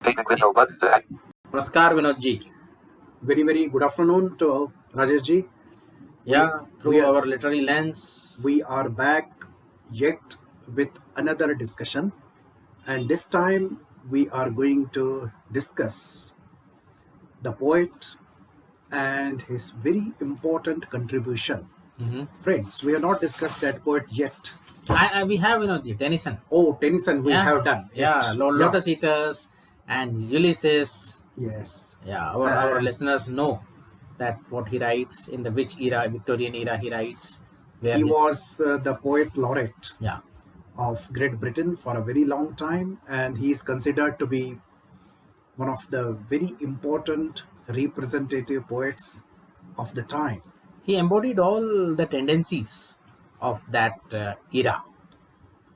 Namaskar, Vinod ji. Very, very good afternoon to Rajesh ji. Through our literary lens, we are back yet with another discussion, and this time we are going to discuss the poet and his very important contribution. Friends, we have not discussed that poet yet. we have Vinod ji, Tennyson. Oh, Tennyson, we have done. Lotus Eaters and Ulysses. Yes. Our listeners know that what he writes, in the which era, Victorian era he writes. He was the poet laureate Yeah. of Great Britain for a very long time, and he is considered to be one of the very important representative poets of the time. He embodied all the tendencies of that era,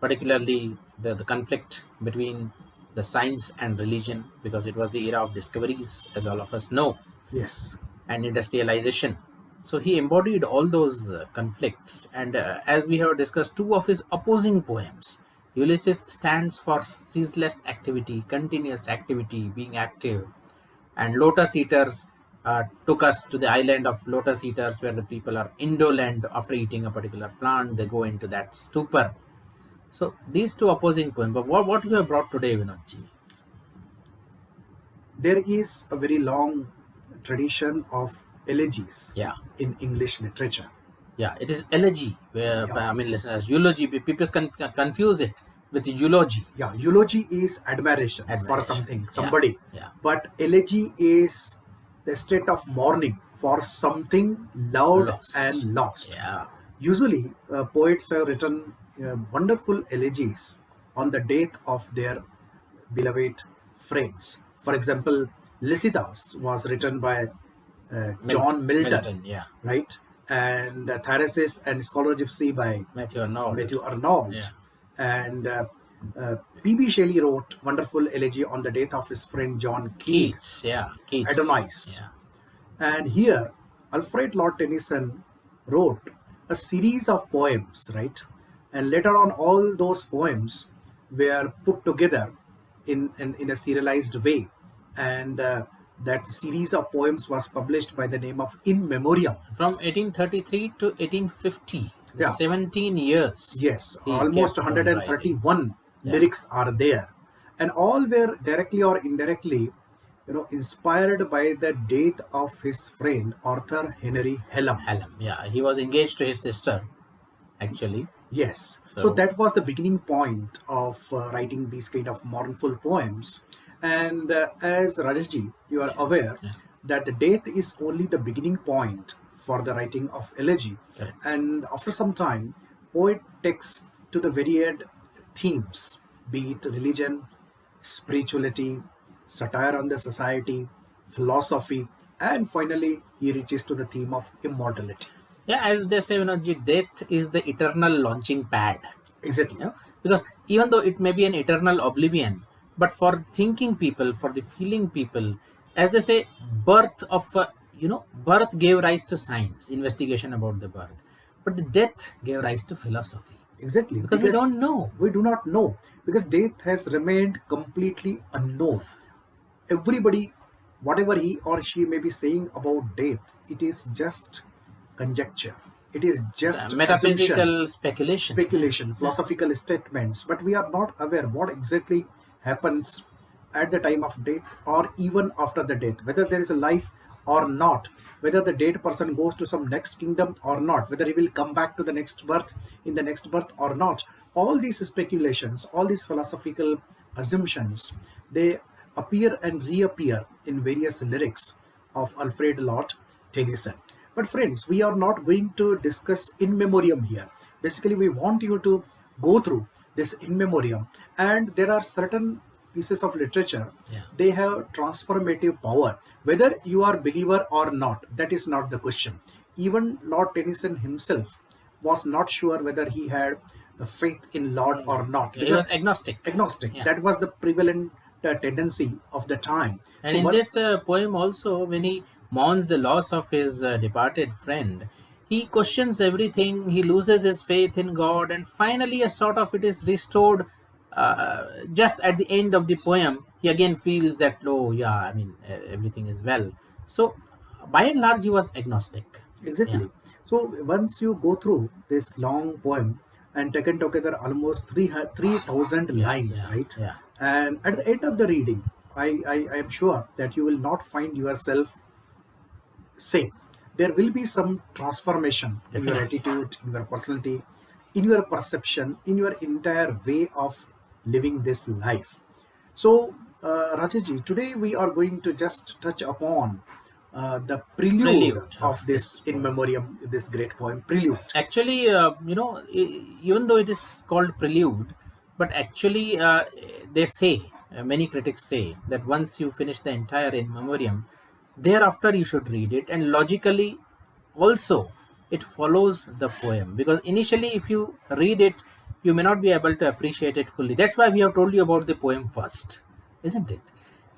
particularly the conflict between the science and religion, because it was the era of discoveries, as all of us know. Yes. And industrialization. So he embodied all those conflicts. And as we have discussed, two of his opposing poems, Ulysses stands for ceaseless activity, continuous activity, being active. And Lotus Eaters took us to the island of Lotus Eaters, where the people are indolent. After eating a particular plant, they go into that stupor. So these two opposing poems. But what you have brought today, Vinodji? There is a very long tradition of elegies in English literature. Yeah, it is elegy. I mean, listeners, eulogy. People confuse it with eulogy. Yeah, eulogy is admiration for something, somebody. But elegy is the state of mourning for something loved and lost. Usually, poets have written wonderful elegies on the death of their beloved friends. For example, Lycidas was written by John Milton, right? And Thyrsis and Scholar Gypsy by Matthew Arnold. And P.B. Shelley wrote wonderful elegy on the death of his friend John Keats. Keats. Adonis. And here, AlfredLord Tennyson wrote a series of poems, right? And later on, all those poems were put together in a serialized way. And that series of poems was published by the name of In Memoriam. From 1833 to 1850, 17 years. Yes, almost 131 lyrics are there. And all were directly or indirectly, inspired by the death of his friend, Arthur Henry Hallam. He was engaged to his sister, actually. Yes. So that was the beginning point of writing these kind of mournful poems. And as Rajeshji, you are aware that the death is only the beginning point for the writing of elegy. And after some time, poet takes to the varied themes, be it religion, spirituality, satire on the society, philosophy, and finally he reaches to the theme of immortality. As they say, death is the eternal launching pad. Exactly. Because even though it may be an eternal oblivion, but for thinking people, for the feeling people, as they say, birth gave rise to science, investigation about the birth. But the death gave rise to philosophy. Exactly. Because we don't know. We do not know. Because death has remained completely unknown. Everybody, whatever he or she may be saying about death, it is just conjecture. It is just metaphysical speculation, philosophical statements. But we are not aware what exactly happens at the time of death or even after the death, whether there is a life or not, whether the dead person goes to some next kingdom or not, whether he will come back to the next birth in the next birth or not. All these speculations, all these philosophical assumptions, they appear and reappear in various lyrics of AlfredLord Tennyson. But friends, we are not going to discuss in memoriam here. Basically, we want you to go through this in memoriam, and there are certain pieces of literature, they have transformative power. Whether you are believer or not, that is not the question. Even Lord Tennyson himself was not sure whether he had faith in Lord or not. He was agnostic. That was the prevalent tendency of the time. And so in this poem also, when he mourns the loss of his departed friend, he questions everything, he loses his faith in God, and finally a sort of it is restored just at the end of the poem, he again feels that, oh, yeah, I mean, everything is well. So, by and large, he was agnostic. Yeah, Exactly. So once you go through this long poem and taken together almost 3,000 yeah, lines, yeah, right? yeah, And at the end of the reading, I am sure that you will not find yourself same. There will be some transformation in your definitely. attitude, in your personality, in your perception, in your entire way of living this life. So, Rajaji, today we are going to just touch upon the prelude Prelude of of this this in poem. memoriam, this great poem, Prelude. Actually, even though it is called Prelude, but actually, they say, many critics say, that once you finish the entire In Memoriam, thereafter you should read it, and logically, also, it follows the poem, because initially, if you read it, you may not be able to appreciate it fully. That's why we have told you about the poem first, isn't it?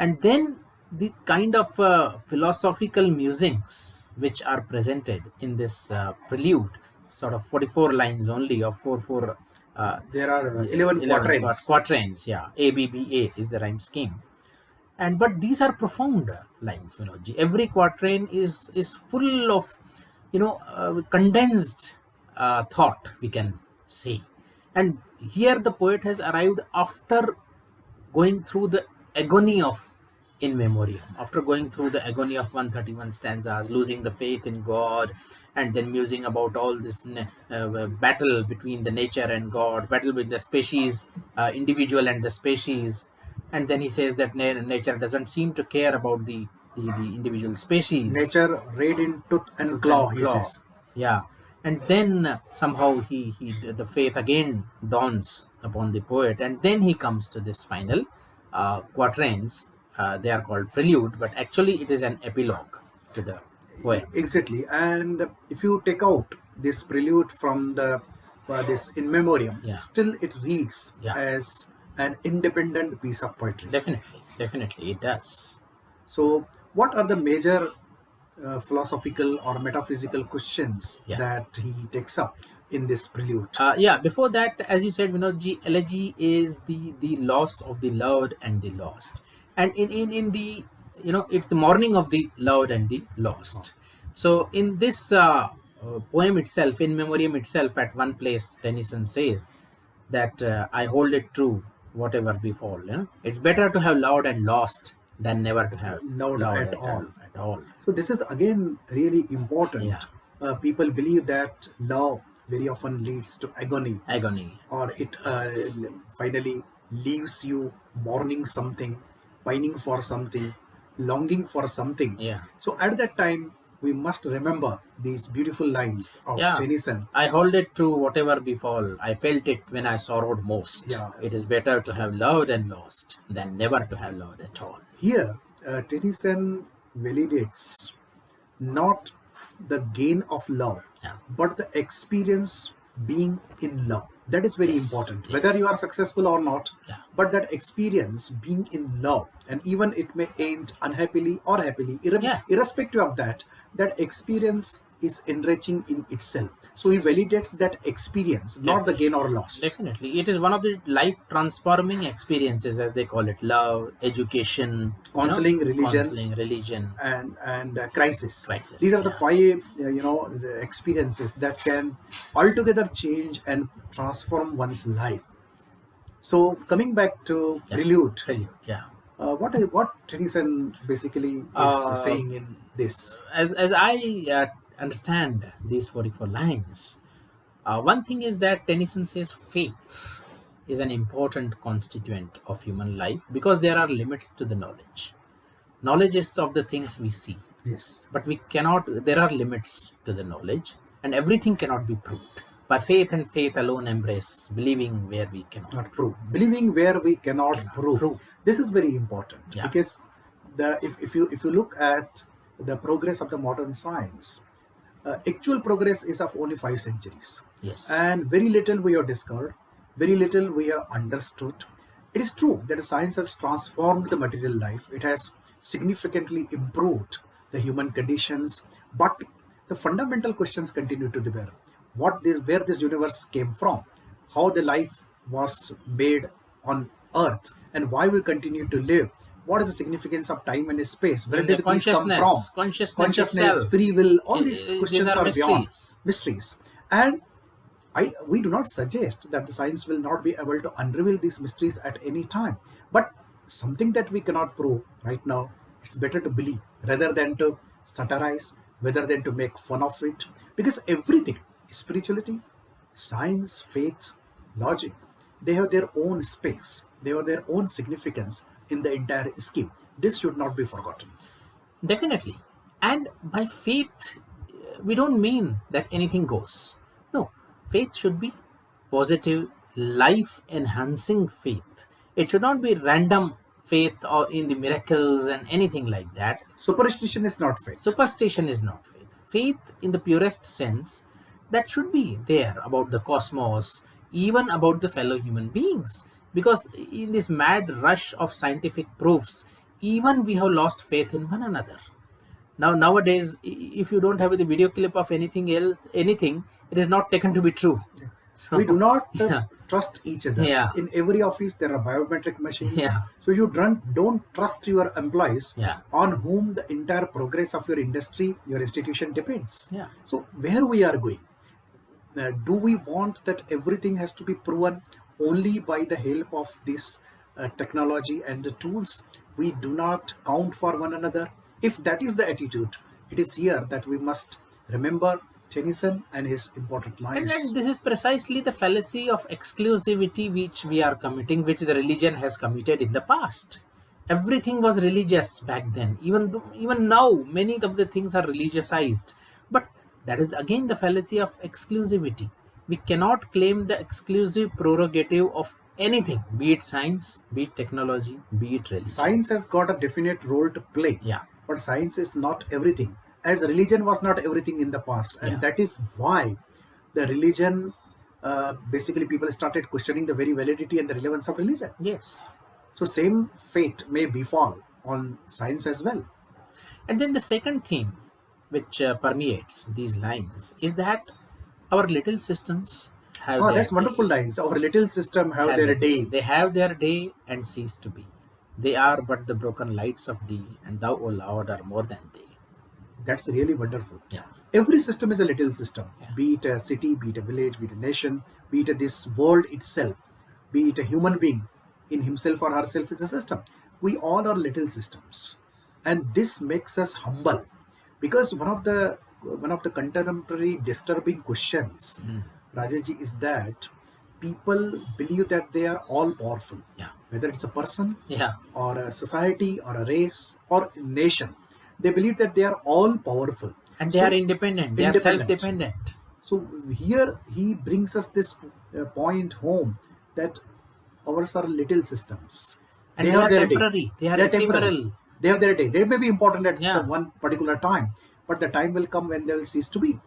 And then the kind of philosophical musings which are presented in this prelude, sort of 44 lines only, or 4 4 There are 11 11 quatrains. quatrains. Yeah, ABBA is the rhyme scheme. And but these are profound lines, Vinodji. Every quatrain is full of, condensed thought, we can say. And here the poet has arrived after going through the agony of in memoriam, after going through the agony of 131 stanzas, losing the faith in God, and then musing about all this battle between the nature and God, battle with the species, individual and the species. And then he says that nature doesn't seem to care about the individual species. Nature read in tooth and Tooth claw, and he claw. says. Yeah. And then somehow he the faith again dawns upon the poet, and then he comes to this final quatrains. They are called prelude, but actually it is an epilogue to the poem. Exactly. And if you take out this prelude from the this in memoriam, Yeah, still it reads yeah, as an independent piece of poetry. definitely it does. So, what are the major philosophical or metaphysical questions Yeah. that he takes up in this prelude? Yeah, before that, as you said, Vinodji, elegy is the loss of the loved and the lost. And in the, it's the mourning of the loved and the lost. So in this poem itself, in memoriam itself, at one place, Tennyson says that I hold it true, whatever befall. It's better to have loved and lost than never to have Not loved at all. at all. So this is again really Yeah, important. People believe that love very often leads to agony, agony. or it finally leaves you mourning something, pining for something, longing for something. Yeah. So at that time, we must remember these beautiful lines of Yeah, Tennyson. I hold it true, whatever befall. I felt it when I sorrowed most. Yeah, It is better to have loved and lost than never to have loved at all. here Tennyson validates not the gain of love, Yeah. but the experience being in love. That is very Yes. important, whether Yes. you are successful or not. Yeah. But that experience being in love, and even it may end unhappily or happily, Yeah. irrespective of that, that experience is enriching in itself. So he validates that experience, not the gain Definitely. or loss. Definitely. It is one of the life transforming experiences, as they call it: love, education, Counseling, religion, counseling, religion, and crisis. These crisis. are the Yeah. five the experiences that can altogether change and transform one's life. So coming back to Yeah. Prelude, Prelude. Yeah. what Tennyson basically is Uh, saying in this? as I understand these 44 lines, one thing is that Tennyson says faith is an important constituent of human life, because there are limits to the knowledge. Knowledge is of the things we see, Yes, but we cannot, there are limits to the knowledge, and everything cannot be proved. By faith and faith alone embrace, believing where we cannot not prove. prove. Believing where we cannot Cannot prove. prove. This is very important Yeah. because if you look at the progress of the modern science, actual progress is of only 5 centuries, Yes. and very little we have discovered, very little we have understood. It is true that science has transformed the material life, it has significantly improved the human conditions, but the fundamental questions continue to develop. Where this universe came from, how the life was made, on earth, and why we continue to live. What is the significance of time and space? Where And the did these come from? consciousness Consciousness, itself, free will, all these these questions are are beyond mysteries. mysteries. And we do not suggest that the science will not be able to unravel these mysteries at any time. But something that we cannot prove right now, it's better to believe rather than to satirize, rather than to make fun of it. Because everything, spirituality, science, faith, logic, they have their own space, they have their own significance in the entire scheme. This should not be forgotten. Definitely. And by faith, we don't mean that anything goes. No, faith should be positive, life enhancing faith. It should not be random faith or in the miracles and anything like that. Superstition is not faith. Superstition is not faith. Faith, in the purest sense, that should be there about the cosmos, even about the fellow human beings. Because in this mad rush of scientific proofs, even we have lost faith in one another. Now, nowadays, if you don't have the video clip of anything else, anything, it is not taken to be true. So, We do not yeah, trust each other. Yeah. In every office, there are biometric machines. Yeah. So you don't trust your employees Yeah. on whom the entire progress of your industry, your institution depends. Yeah. So where we are going? Do we want that everything has to be proven only by the help of this technology and the tools? We do not count for one another. If that is the attitude, it is here that we must remember Tennyson and his important lines. and this is precisely the fallacy of exclusivity which we are committing, which the religion has committed in the past. Everything was religious back then. Even now, many of the things are religiousized. But that is again the fallacy of exclusivity. We cannot claim the exclusive prerogative of anything, be it science, be it technology, be it religion. Science has got a definite role to play. Yeah. But science is not everything. As religion was not everything in the past. And Yeah. that is why the religion, basically people started questioning the very validity and the relevance of religion. Yes. So same fate may befall on science as well. And then the second theme which permeates these lines is that our little systems have Oh, their that's wonderful day. lines. Our little system have Have their their day. They have their day and cease to be. They are but the broken lights of thee, and thou, O Lord, are more than they. That's really wonderful. Yeah. Every system is a little system, Yeah. be it a city, be it a village, be it a nation, be it this world itself, be it a human being in himself or herself is a system. We all are little systems, and this makes us humble, because one of the contemporary disturbing questions, Rajesh, is that people believe that they are all powerful, Yeah. whether it's a person Yeah. or a society or a race or a nation. They believe that they are all powerful. And they So, are independent. They are independent. self-dependent. So here he brings us this point home that ours are little systems. And they are their day. temporary. They are They temporary. ephemeral. They have their day. They may be important at Yeah. some one particular time, but the time will come when they will cease to be.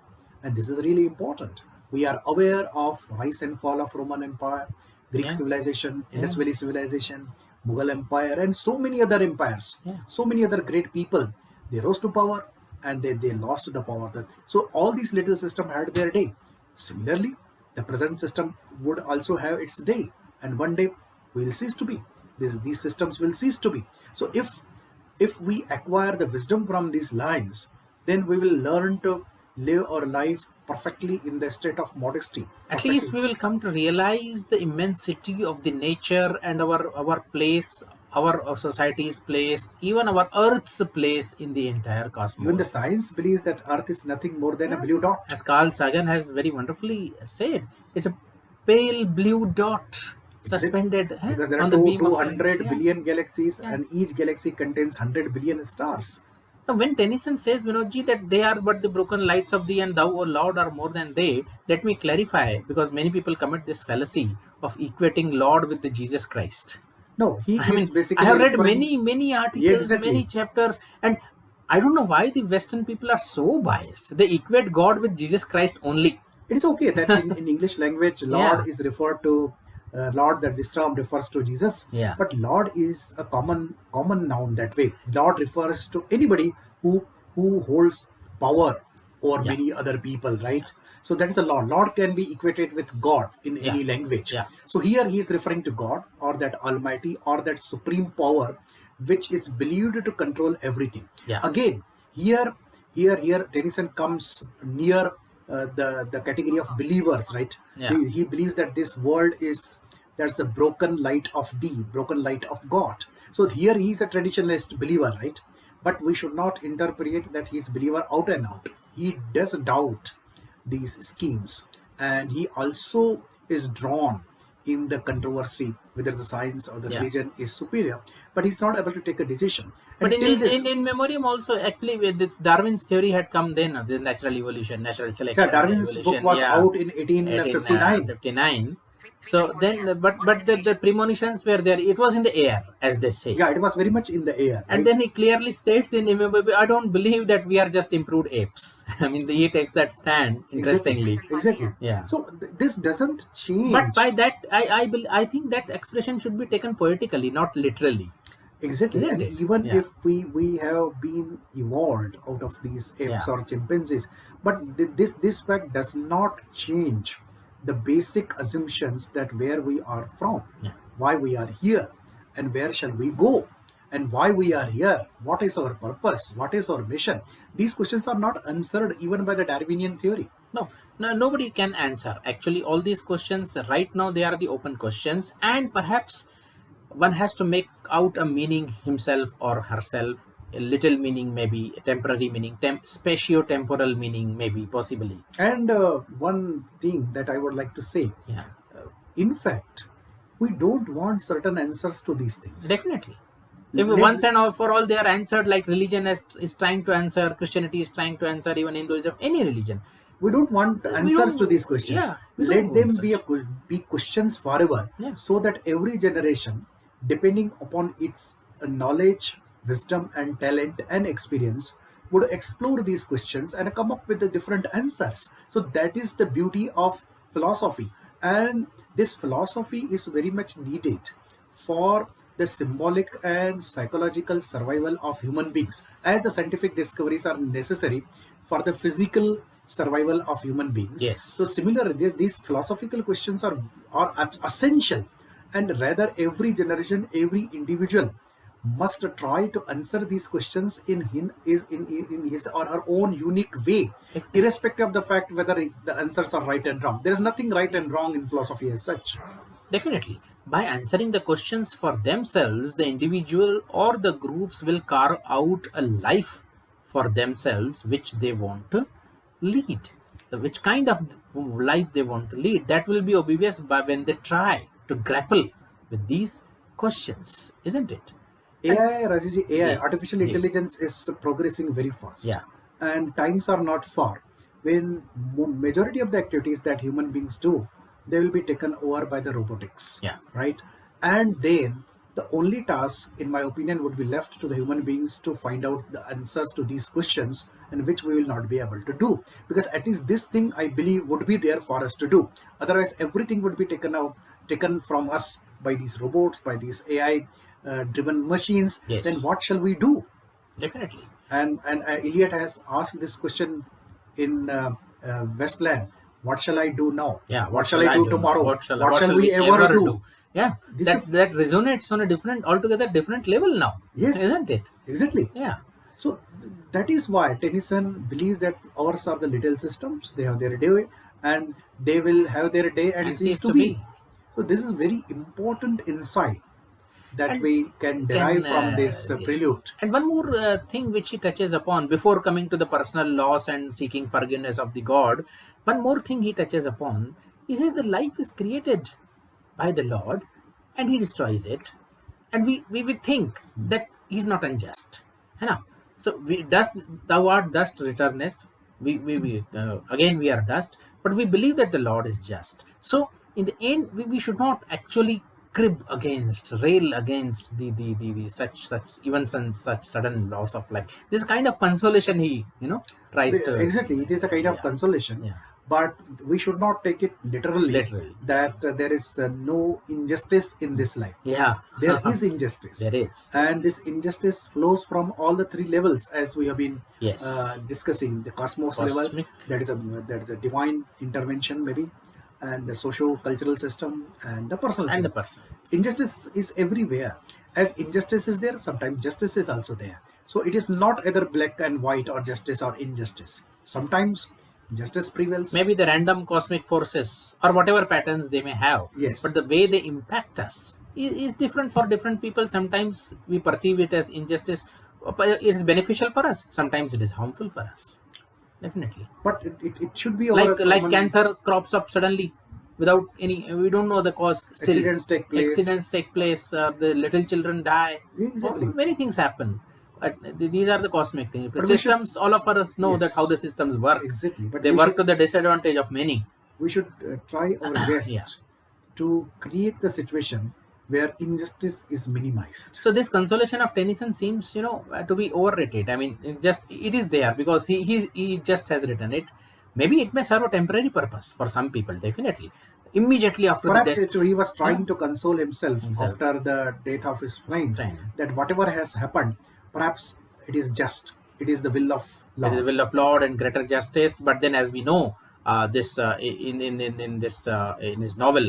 And this is really important. We are aware of rise and fall of Roman Empire, Greek Yeah. civilization, Indus Yeah. Valley civilization, Mughal Empire, and so many other empires. Yeah. So many other great people. They rose to power and they lost the power. So all these little systems had their day. Similarly, the present system would also have its day, and one day will cease to be. These systems will cease to be. So if we acquire the wisdom from these lines, then we will learn to live our life perfectly in the state of modesty. At least Perfectly. we will come to realize the immensity of the nature and our place, our society's place, even our Earth's place in the entire cosmos. Even the science believes that Earth is nothing more than a blue dot. As Carl Sagan has very wonderfully said, it's a pale blue dot suspended Because there on are the beam of 200 light. Yeah. billion galaxies, Yeah. and each galaxy contains 100 billion stars. Now, when Tennyson says, Vinodji, that they are but the broken lights of thee and thou, O Lord, are more than they, let me clarify, because many people commit this fallacy of equating Lord with the Jesus Christ. No, he I is mean, basically I have read referring- many articles, Exactly. many chapters, and I don't know why the Western people are so biased. They equate God with Jesus Christ only. It is okay that in English language, Lord Yeah. is referred to Lord, that this term refers to Jesus. Yeah. But Lord is a common noun that way. Lord refers to anybody who holds power or Yeah. many other people, Yeah. right? So that is a Lord. Lord can be equated with God in Yeah. any language. Yeah. So here he is referring to God, or that Almighty, or that supreme power, which is believed to control everything. Yeah. Again, here, Tennyson comes near the category of believers, right? Yeah. He believes that this world is that's the broken light of thee, broken light of God. So here he is a traditionalist believer, right? But we should not interpret that he's believer out and out. He does doubt these schemes, and he also is drawn in the controversy whether the science or the Yeah. religion is superior, but he's not able to take a decision. But And till this, in memoriam also, actually, with this Darwin's theory had come then, the natural evolution, natural yeah, selection, Darwin's book evolution. was Yeah, out in 1859. 1859. So then, but the premonitions were there. It was in the air, as they say. Yeah, it was very much in the air, And right? then he clearly states in MMB, I don't believe that we are just improved apes. I mean, he takes that stand, Exactly, interestingly. exactly. Yeah. So this doesn't But change. by that, I think that expression should be taken poetically, not literally. Exactly, Isn't and it? even Yeah. if we have been evolved out of these apes Yeah. or chimpanzees, but this fact does not change the basic assumptions that where we are from, Yeah. why we are here, and where shall we go, and why we are here, what is our purpose, what is our mission. These questions are not answered even by the Darwinian theory. No, no, nobody can answer. Actually, all these questions right now, they are the open questions, and perhaps one has to make out a meaning himself or herself. A little meaning, maybe a temporary meaning, spatio-temporal meaning, maybe possibly. And one thing that I would like to say, Yeah, in fact, we don't want certain answers to these things. definitely. If Let, once and all for all they are answered, like religion is trying to answer, Christianity is trying to answer, even Hinduism, any religion. we don't want We answers to these don't. questions. Yeah, we don't Let want them be such. be questions forever, Yeah, so that every generation, depending upon its knowledge, wisdom, and talent and experience, would explore these questions and come up with the different answers. So that is the beauty of philosophy, and this philosophy is very much needed for the symbolic and psychological survival of human beings, as the scientific discoveries are necessary for the physical survival of human beings. yes, So similarly, these philosophical questions are essential, and rather every generation, every individual must try to answer these questions in his or her own unique way, definitely. irrespective of the fact whether the answers are right and wrong. There is nothing right and wrong in philosophy as such. Definitely. By answering the questions for themselves, the individual or the groups will carve out a life for themselves which they want to lead. Which kind of life they want to lead, that will be obvious by when they try to grapple with these questions, isn't it? And AI, Rajesh, AI, Ji, artificial Ji, intelligence is progressing very fast, yeah, and times are not far when majority of the activities that human beings do, they will be taken over by the robotics, yeah, right? And then the only task, in my opinion, would be left to the human beings to find out the answers to these questions, and which we will not be able to do, because at least this thing I believe would be there for us to do. Otherwise, everything would be taken from us by these robots, by these AI driven machines. Then yes, what shall we do? definitely. And Eliot has asked this question in Westland. What shall I do now? Yeah, What what shall shall I I do do now? tomorrow? What What shall shall we we ever ever do? do? Yeah, This is that resonates on a different, altogether different level now, yes, isn't it? exactly. Yeah, So that is why Tennyson believes that ours are the little systems. They have their day, and they will have their day and and cease cease to to be. be. So this is very important insight that And we can can derive from this yes. prelude. And one more thing which he touches upon before coming to the personal loss and seeking forgiveness of the God. One more thing he touches upon. He says the life is created by the Lord, and He destroys it, and we think that He's not unjust. You know? So we dust, thou art dust, returnest. We again we are dust, but we believe that the Lord is just. So in the end, we should not actually rail against the such even such sudden loss of life. This kind of consolation he tries to. Exactly, it is a kind of Yeah, consolation. yeah, but we should not take it literally, Literally. that there is no injustice in this life. Yeah. There is injustice. There is. And this injustice flows from all the three levels, as we have been Yes. discussing. The cosmos level, Cosmic. that is a divine intervention maybe, and the socio-cultural system, and the personal And the system. person. Injustice is everywhere. As injustice is there, sometimes justice is also there. So it is not either black and white, or justice or injustice. Sometimes justice prevails. Maybe the random cosmic forces or whatever patterns they may have. Yes. But the way they impact us is different for different people. Sometimes we perceive it as injustice, but it's beneficial for us. Sometimes it is harmful for us. Definitely. But it should be over Like cancer crops up suddenly without any, we don't know the cause. Still, accidents take place. the little children die. Exactly. Many things happen. These are the cosmic things. But Systems, all of us know Yes. that how the systems work. Exactly. But They work to the disadvantage of many. we should try our best Yeah. to create the situation where injustice is minimized. So this consolation of Tennyson seems, to be overrated. I mean, it is there because he just has written it. Maybe it may serve a temporary purpose for some people. Definitely, immediately after Perhaps the death, he was trying to console himself after the death of his friend, Friend. that whatever has happened, perhaps it is just. It is the will of It is the Lord. will of Lord and greater justice. But then, as we know, this in his novel,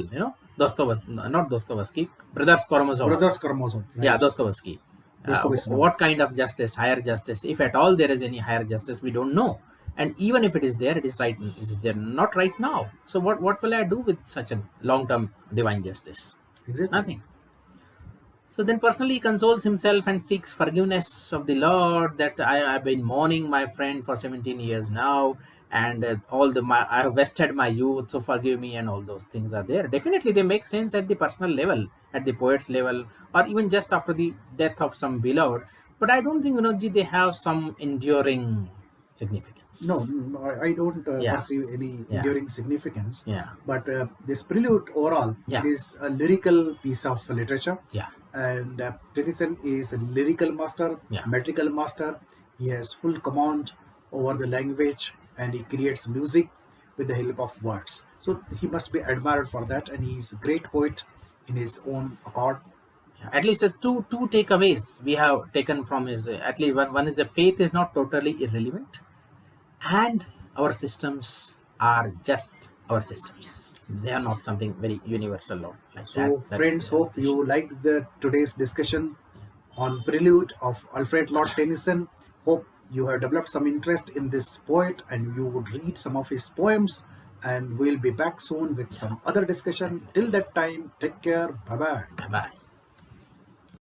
Dostoevsky, not Dostoevsky, Brothers Karamazov. Brothers Karamazov. Right? Yeah, Dostoevsky. Dostoevsky. What kind of justice? Higher justice, if at all there is any higher justice, we don't know. And even if it is there, it is right. It's there not right now. So what will I do with such a long-term divine justice? Exactly. Nothing. So then personally he consoles himself and seeks forgiveness of the Lord, that I've been mourning my friend for 17 years now, and I have wasted my youth, so forgive me, and all those things are there. Definitely they make sense at the personal level, at the poet's level, or even just after the death of some beloved. But I don't think, Vinodji, they have some enduring significance. No, I don't Yeah. perceive any Yeah. enduring significance. Yeah. But this prelude overall, Yeah. it is a lyrical piece of literature. Yeah. And Tennyson is a lyrical master, Yeah. metrical master. He has full command over the language, and he creates music with the help of words. So he must be admired for that, and he is a great poet in his own accord. At least two takeaways we have taken from his, at least one is the faith is not totally irrelevant, and our systems are just our systems. They are not something very universal or like So, that. friends, hope you liked the today's discussion on Prelude of AlfredLord Tennyson. Hope you have developed some interest in this poet, and you would read some of his poems. And we'll be back soon with some other discussion. Till that time, take care. Bye bye. Bye bye.